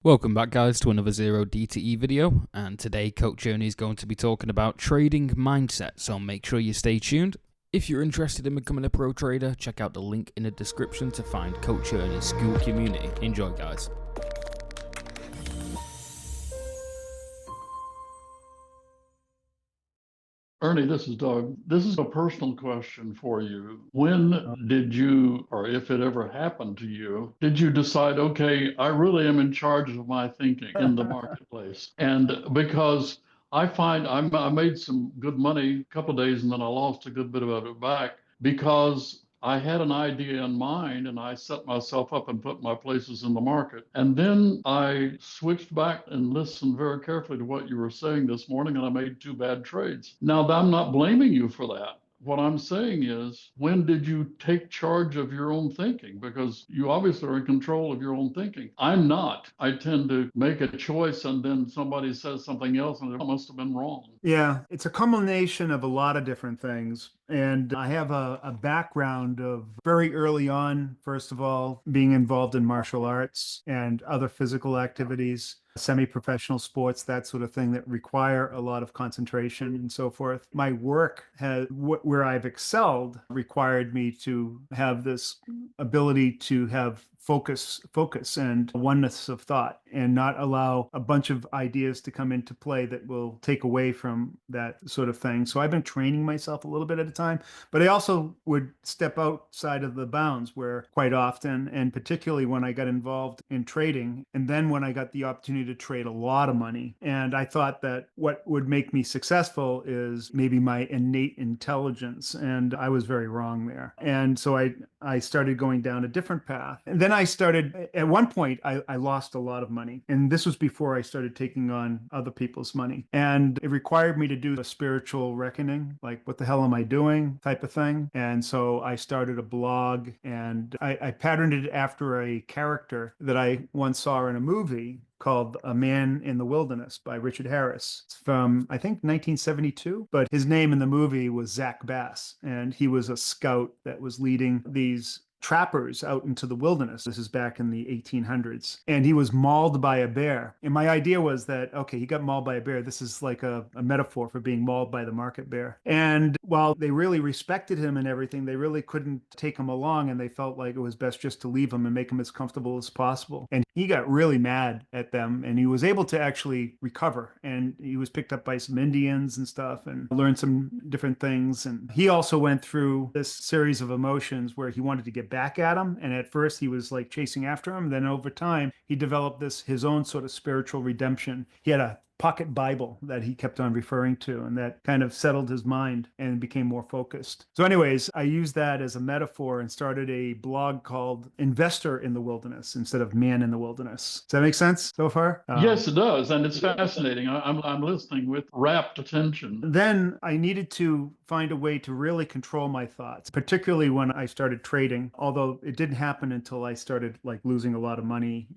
Welcome back, guys, to another Zero DTE video, and today Coach Ernie is going to be talking about trading mindset, so make sure you stay tuned. If you're interested in becoming a pro trader, check out the link in the description to find Coach Ernie's Skool Community. Enjoy, guys. Ernie, this is Doug. This is a personal question for you. When did you, or if it ever happened to you, did you decide, okay, I really am in charge of my thinking in the marketplace? And because I find I made some good money a couple of days and then I lost a good bit of it back because I had an idea in mind and I set myself up and put my places in the market. And then I switched back and listened very carefully to what you were saying this morning, and I made two bad trades. Now, I'm not blaming you for that. What I'm saying is, when did you take charge of your own thinking? Because you obviously are in control of your own thinking. I'm not. I tend to make a choice and then somebody says something else and it must have been wrong. Yeah, it's a culmination of a lot of different things. And I have a background of very early on, first of all, being involved in martial arts and other physical activities, semi-professional sports, that sort of thing that require a lot of concentration and so forth. My work has, where I've excelled required me to have this ability to have focus and oneness of thought and not allow a bunch of ideas to come into play that will take away from that sort of thing. So I've been training myself a little bit at a time, but I also would step outside of the bounds where quite often, and particularly when I got involved in trading, and then when I got the opportunity to trade a lot of money. And I thought that what would make me successful is maybe my innate intelligence. And I was very wrong there. And so I started going down a different path. And then I started, at one point, I lost a lot of money. And this was before I started taking on other people's money. And it required me to do a spiritual reckoning, like, what the hell am I doing type of thing. And so I started a blog and I patterned it after a character that I once saw in a movie called A Man in the Wilderness by Richard Harris. It's from, I think, 1972, but his name in the movie was Zach Bass, and he was a scout that was leading these trappers out into the wilderness. This is back in the 1800s. And he was mauled by a bear. And my idea was that, okay, he got mauled by a bear. This is like a metaphor for being mauled by the market bear. And while they really respected him and everything, they really couldn't take him along. And they felt like it was best just to leave him and make him as comfortable as possible. And he got really mad at them and he was able to actually recover. And he was picked up by some Indians and stuff and learned some different things. And he also went through this series of emotions where he wanted to get back at him. And at first he was like chasing after him. Then over time, he developed his own sort of spiritual redemption. He had a pocket Bible that he kept on referring to, and that kind of settled his mind and became more focused. So, anyways, I used that as a metaphor and started a blog called Investor in the Wilderness instead of Man in the Wilderness. Does that make sense so far? Yes, it does. And it's fascinating. I'm listening with rapt attention. Then I needed to find a way to really control my thoughts, particularly when I started trading, although it didn't happen until I started like losing a lot of money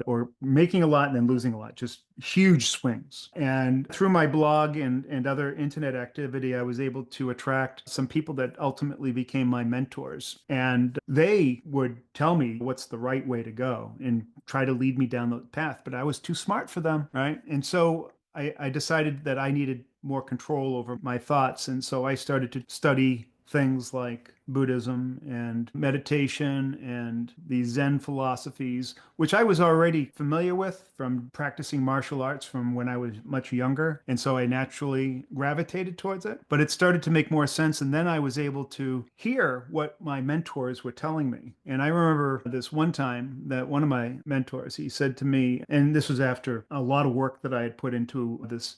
or making a lot and then losing a lot, just huge swings. And through my blog and other internet activity, I was able to attract some people that ultimately became my mentors. And they would tell me what's the right way to go and try to lead me down the path, but I was too smart for them, right? And so I decided that I needed more control over my thoughts. And so I started to study things like Buddhism and meditation and these Zen philosophies, which I was already familiar with from practicing martial arts from when I was much younger. And so I naturally gravitated towards it. But it started to make more sense. And then I was able to hear what my mentors were telling me. And I remember this one time that one of my mentors, he said to me, and this was after a lot of work that I had put into this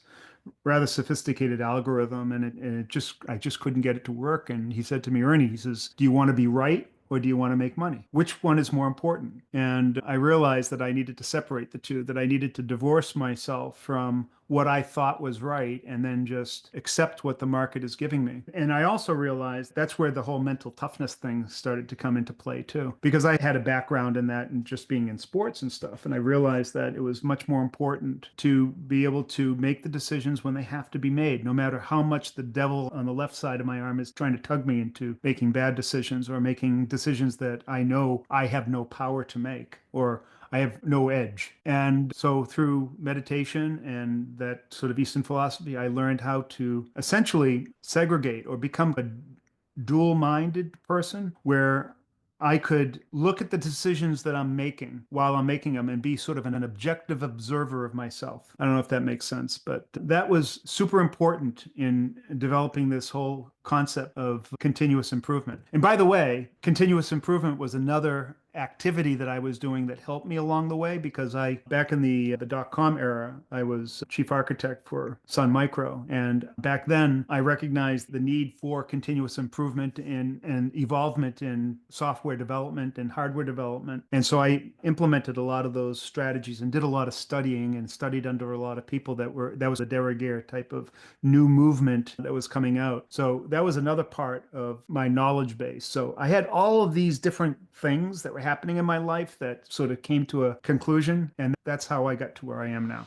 rather sophisticated algorithm, and I just couldn't get it to work. And he said to me, Ernie, he says, do you want to be right or do you want to make money? Which one is more important? And I realized that I needed to separate the two, that I needed to divorce myself from what I thought was right and then just accept what the market is giving me. And I also realized that's where the whole mental toughness thing started to come into play too, because I had a background in that and just being in sports and stuff. And I realized that it was much more important to be able to make the decisions when they have to be made, no matter how much the devil on the left side of my arm is trying to tug me into making bad decisions or making decisions that I know I have no power to make, or I have no edge. And so through meditation and that sort of Eastern philosophy, I learned how to essentially segregate or become a dual-minded person where I could look at the decisions that I'm making while I'm making them and be sort of an objective observer of myself. I don't know if that makes sense, but that was super important in developing this whole concept of continuous improvement. And by the way, continuous improvement was another activity that I was doing that helped me along the way, because back in the .com era, I was chief architect for Sun Micro. And back then I recognized the need for continuous improvement and evolvement in software development and hardware development. And so I implemented a lot of those strategies and did a lot of studying and studied under a lot of people that was a de rigueur type of new movement that was coming out. So that was another part of my knowledge base. So I had all of these different things that were happening in my life that sort of came to a conclusion, and that's how I got to where I am now.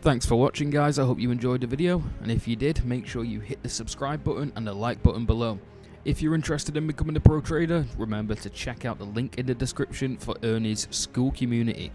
Thanks for watching, guys. I hope you enjoyed the video, and if you did, make sure you hit the subscribe button and the like button below. If you're interested in becoming a pro trader, remember to check out the link in the description for Ernie's Skool Community.